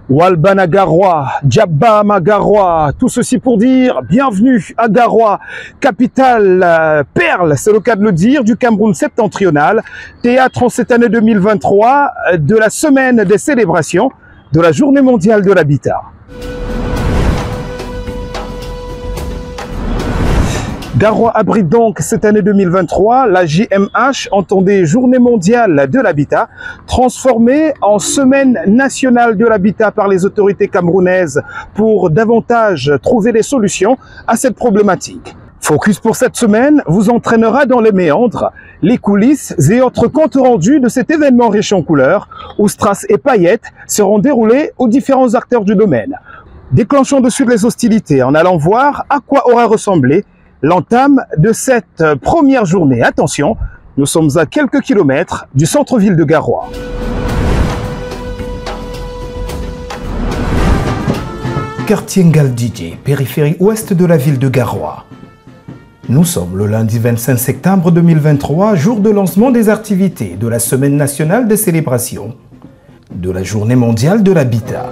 Walbana Garoua, Djabama Garoua, tout ceci pour dire bienvenue à Garoua, capitale perle, c'est le cas de le dire, du Cameroun septentrional, théâtre en cette année 2023 de la semaine des célébrations de la Journée mondiale de l'habitat. Garoua abrite donc cette année 2023 la JMH, entendez Journée mondiale de l'habitat, transformée en Semaine nationale de l'habitat par les autorités camerounaises pour davantage trouver des solutions à cette problématique. Focus pour cette semaine vous entraînera dans les méandres, les coulisses et autres comptes rendus de cet événement riche en couleurs où strass et paillettes seront déroulés aux différents acteurs du domaine. Déclenchons de suite les hostilités en allant voir à quoi aura ressemblé l'entame de cette première journée. Attention, nous sommes à quelques kilomètres du centre-ville de Garoua. Quartier Ngaldidje, périphérie ouest de la ville de Garoua. Nous sommes le lundi 25 septembre 2023, jour de lancement des activités de la Semaine nationale des célébrations de la Journée mondiale de l'habitat.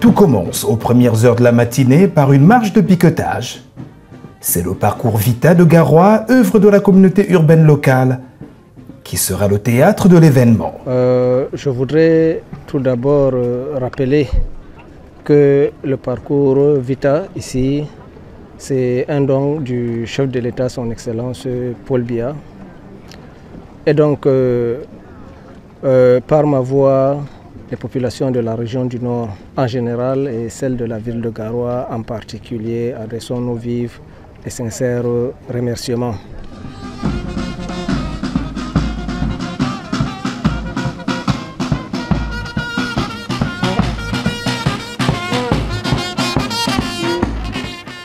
Tout commence aux premières heures de la matinée par une marche de piquetage. C'est le parcours Vita de Garoua, œuvre de la communauté urbaine locale, qui sera le théâtre de l'événement. Je voudrais tout d'abord rappeler que le parcours Vita ici, c'est un don du chef de l'État, son Excellence Paul Biya. Et donc, par ma voix, les populations de la région du Nord en général et celles de la ville de Garoua en particulier adressons nos vifs et sincères remerciements.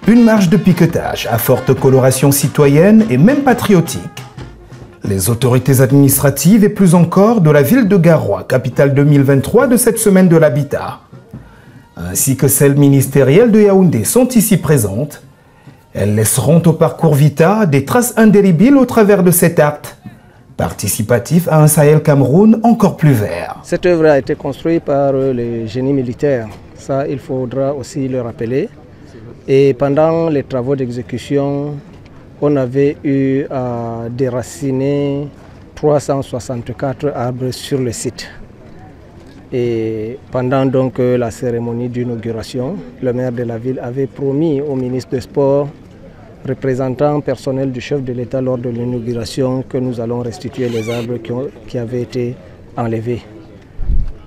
Une marche de piquetage à forte coloration citoyenne et même patriotique. Les autorités administratives et plus encore de la ville de Garoua, capitale 2023 de cette semaine de l'habitat, ainsi que celles ministérielles de Yaoundé sont ici présentes. Elles laisseront au parcours Vita des traces indélébiles au travers de cet acte, participatif à un Sahel Cameroun encore plus vert. Cette œuvre a été construite par les génies militaires, ça il faudra aussi le rappeler. Et pendant les travaux d'exécution, on avait eu à déraciner 364 arbres sur le site. Et pendant donc la cérémonie d'inauguration, le maire de la ville avait promis au ministre des Sports, représentant personnel du chef de l'État lors de l'inauguration, que nous allons restituer les arbres qui avaient été enlevés.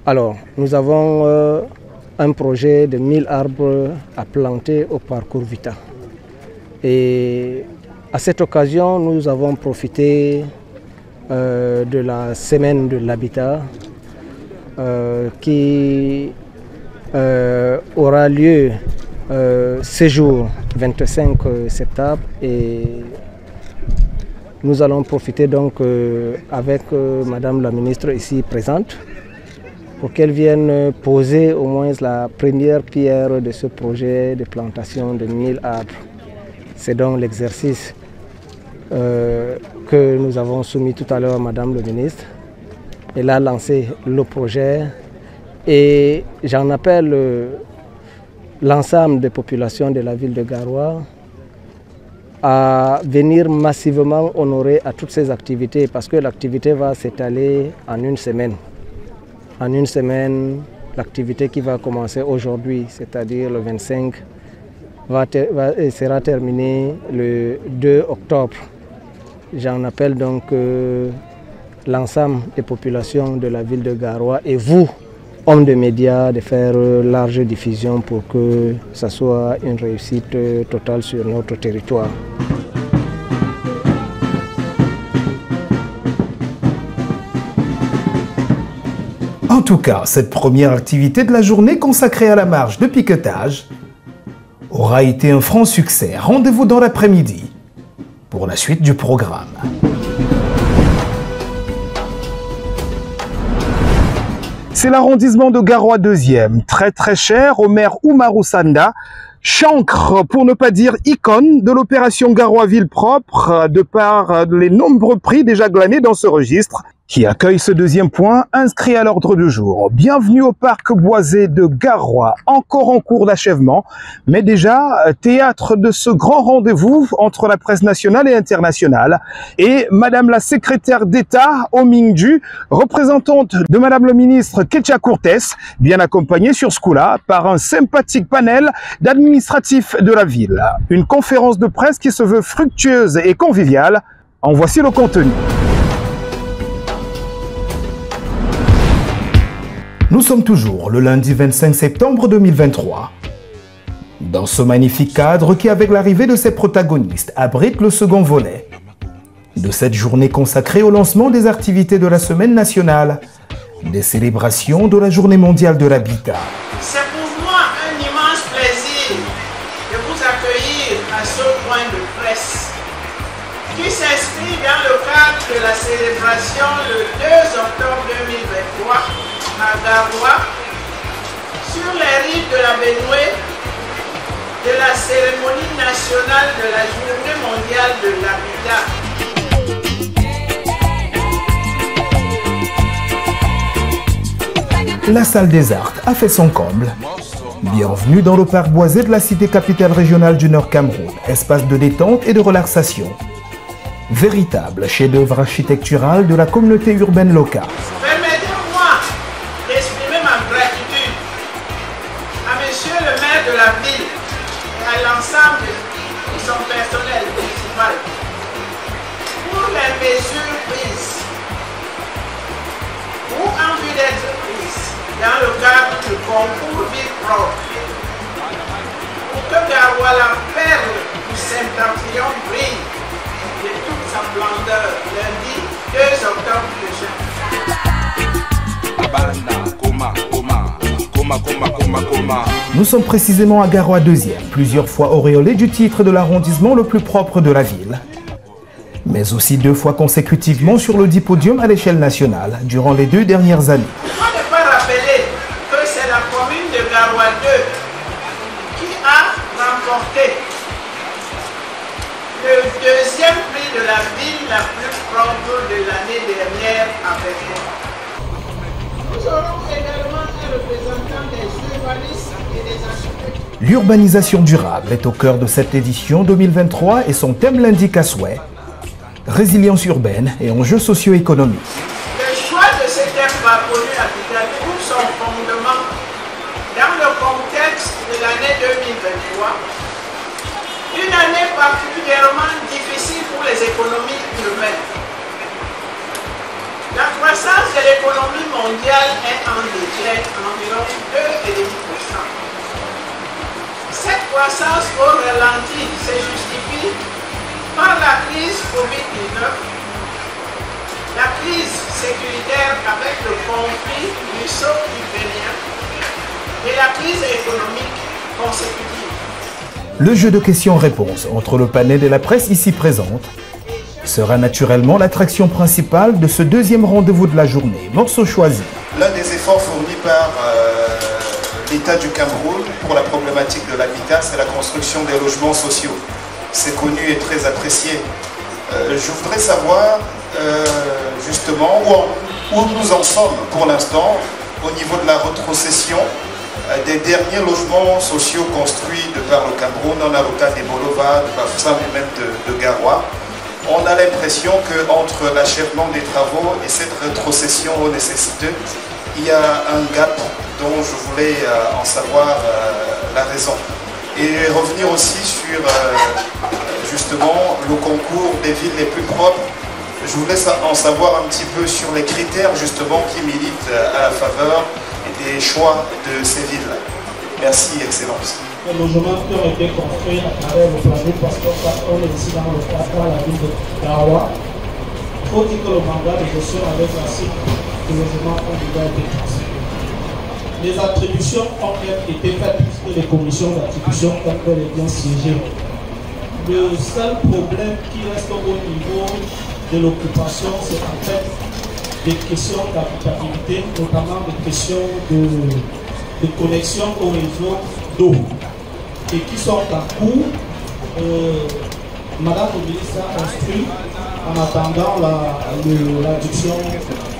Alors, nous avons un projet de 1000 arbres à planter au parcours Vita. Et à cette occasion, nous avons profité de la semaine de l'habitat qui aura lieu ce jour 25 septembre et nous allons profiter donc avec Madame la ministre ici présente pour qu'elle vienne poser au moins la première pierre de ce projet de plantation de 1000 arbres. C'est donc l'exercice que nous avons soumis tout à l'heure à Madame le ministre. Elle a lancé le projet et j'en appelle l'ensemble des populations de la ville de Garoua à venir massivement honorer à toutes ces activités parce que l'activité va s'étaler en une semaine. En une semaine, l'activité qui va commencer aujourd'hui, c'est-à-dire le 25, sera terminée le 2 octobre. J'en appelle donc l'ensemble des populations de la ville de Garoua et vous, hommes de médias, de faire large diffusion pour que ça soit une réussite totale sur notre territoire. En tout cas, cette première activité de la journée consacrée à la marche de piquetage aura été un franc succès. Rendez-vous dans l'après-midi pour la suite du programme. C'est l'arrondissement de Garoua 2e, très cher au maire Oumarou Sanda, Chancre, pour ne pas dire icône, de l'opération Garoua Ville Propre, de par les nombreux prix déjà glanés dans ce registre, qui accueille ce deuxième point inscrit à l'ordre du jour. Bienvenue au parc boisé de Garoua, encore en cours d'achèvement, mais déjà théâtre de ce grand rendez-vous entre la presse nationale et internationale. Et Madame la secrétaire d'État, Omingju, représentante de Madame le ministre Ketcha Cortés, bien accompagnée sur ce coup-là par un sympathique panel d'administratifs de la ville. Une conférence de presse qui se veut fructueuse et conviviale. En voici le contenu. Nous sommes toujours le lundi 25 septembre 2023. Dans ce magnifique cadre qui, avec l'arrivée de ses protagonistes, abrite le second volet de cette journée consacrée au lancement des activités de la Semaine nationale, des célébrations de la Journée mondiale de l'habitat. C'est pour moi un immense plaisir de vous accueillir à ce point de presse qui s'inscrit dans le cadre de la célébration le 2 octobre 2023 à Garoua, sur les rives de la Benoué, de la cérémonie nationale de la Journée mondiale de l'habitat. La salle des arts a fait son comble. Bienvenue dans le parc boisé de la cité capitale régionale du Nord Cameroun, espace de détente et de relaxation. Véritable chef-d'œuvre architectural de la communauté urbaine locale. Permettez-moi d'exprimer ma gratitude à Monsieur le maire de la ville et à l'ensemble de son personnel municipal pour les mesures prises ou en vue d'être prises dans le cadre du concours Ville Propre pour que Garoua, la perle du Septentrion, brille de toute sa splendeur lundi 2 octobre prochain. Nous sommes précisément à Garoua 2e, plusieurs fois auréolé du titre de l'arrondissement le plus propre de la ville, mais aussi 2 fois consécutivement sur le 10 podium à l'échelle nationale durant les 2 dernières années. Il ne faut pas rappeler que c'est la commune de Garoua 2 qui a remporté le 2e prix de la ville la plus propre de l'année dernière avec moi. Nous aurons également un représentant des urbanistes et des architectes. L'urbanisation durable est au cœur de cette édition 2023 et son thème l'indique à souhait. Résilience urbaine et enjeux socio-économiques. Le choix de ce thème parcouru habitat trouve son fondement dans le contexte de l'année 2023. Une année particulièrement difficile pour les économies urbaines. La croissance de l'économie mondiale est en déclin, environ 2,5%. Cette croissance au ralenti se justifie par la crise Covid-19, la crise sécuritaire avec le conflit russo-ukrainien et la crise économique consécutive. Le jeu de questions-réponses entre le panel et la presse ici présente sera naturellement l'attraction principale de ce deuxième rendez-vous de la journée. Morceau choisi. L'un des efforts fournis par l'État du Cameroun pour la problématique de l'habitat, c'est la construction des logements sociaux. C'est connu et très apprécié. Je voudrais savoir justement où nous en sommes pour l'instant au niveau de la rétrocession des derniers logements sociaux construits de par le Cameroun, dans la Ruta des Bolova, de Bafoussam et même de Garoua. On a l'impression qu'entre l'achèvement des travaux et cette rétrocession nécessiteuse, il y a un gap dont je voulais en savoir la raison. Et revenir aussi sur justement le concours des villes les plus propres. Je voulais en savoir un petit peu sur les critères justement qui militent à la faveur des choix de ces villes. Merci, Excellence. Les logements qui ont été construits à travers le projet parce qu'on est ici dans le cadre de la ville de Garoua. Il faut dire que le mandat de gestion avec la cible de logements ont déjà été transférés. Les attributions ont même été faites puisque les commissions d'attribution ont bel et bien siégé. Le seul problème qui reste au niveau de l'occupation, c'est en fait des questions d'habitabilité, notamment des questions de connexion au réseau d'eau. et qui sont en cours. Madame le ministre a instruit, en attendant l'adduction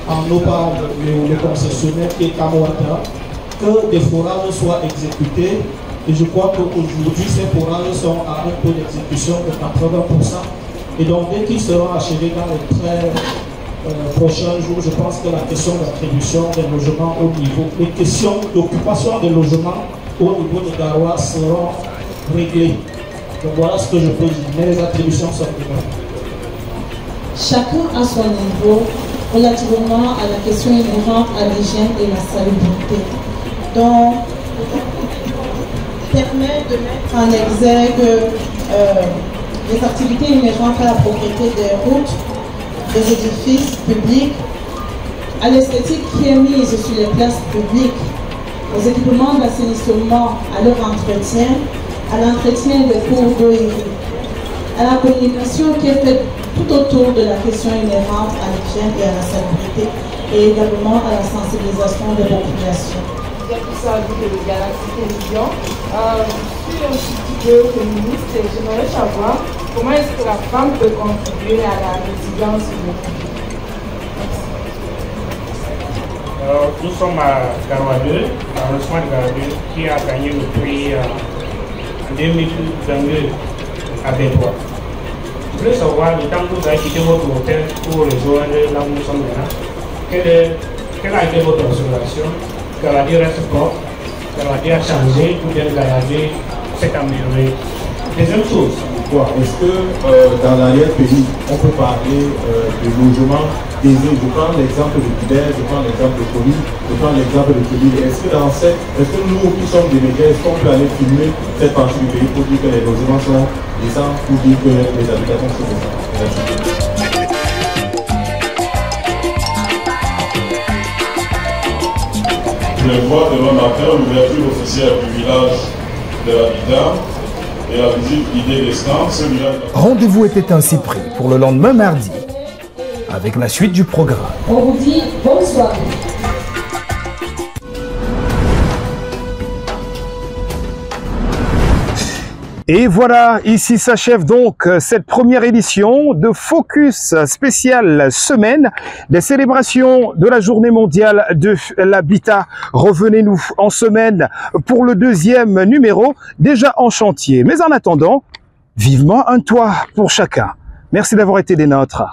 en eau par le concessionnaire qui est Kamwata, que des forages soient exécutés. Et je crois qu'aujourd'hui, ces forages sont à un taux d'exécution de 80%. Et donc, dès qu'ils seront achevés dans les très prochains jours, je pense que la question d'attribution des logements au niveau, les questions d'occupation des logements au niveau de Garoua seront réglées. Donc voilà ce que je peux dire, mais les attributions sont réglées. Chacun à son niveau relativement à la question inhérente à l'hygiène et la salubrité. Donc, permet de mettre en exergue les activités inhérentes à la propriété des routes, des édifices publics, à l'esthétique qui est mise sur les places publiques, aux équipements d'assainissement, à leur entretien, à l'entretien des cours d'eau et à la communication qui est faite tout autour de la question inhérente à l'hygiène et à la salubrité, et également à la sensibilisation des populations. Tout ça vu de Galaxy Télévision. Je suis un petit peu féministe et j'aimerais savoir comment est-ce que la femme peut contribuer à la résilience de l'autre. Nous sommes à Garoua 2, l'arrondissement de Garoua 2, qui a gagné le prix en 2022 à Bédoua. Je voulais savoir, le temps que vous avez quitté votre hôtel pour rejoindre là où nous sommes maintenant, quelle a été votre observation? Garoua reste propre, Garoua a changé, ou bien Garoua s'est amélioré. Deuxième chose. Est-ce que dans l'arrière-pays, on peut parler de logement aisé? Je prends l'exemple de Guibert, je prends l'exemple de Coli, je prends l'exemple de Coli. Est-ce que nous qui sommes des médias, est-ce qu'on peut aller filmer cette partie du pays pour dire que les logements sont décents, pour dire que les habitations sont décentes? Merci. Je vois demain matin l'ouverture officielle du village de l'habitat et la visite guidée des stands. Rendez-vous était ainsi pris pour le lendemain mardi, avec la suite du programme. On vous dit bonne soirée. Et voilà, ici s'achève donc cette première édition de Focus spécial semaine des célébrations de la journée mondiale de l'habitat. Revenez-nous en semaine pour le deuxième numéro, déjà en chantier. Mais en attendant, vivement un toit pour chacun. Merci d'avoir été des nôtres.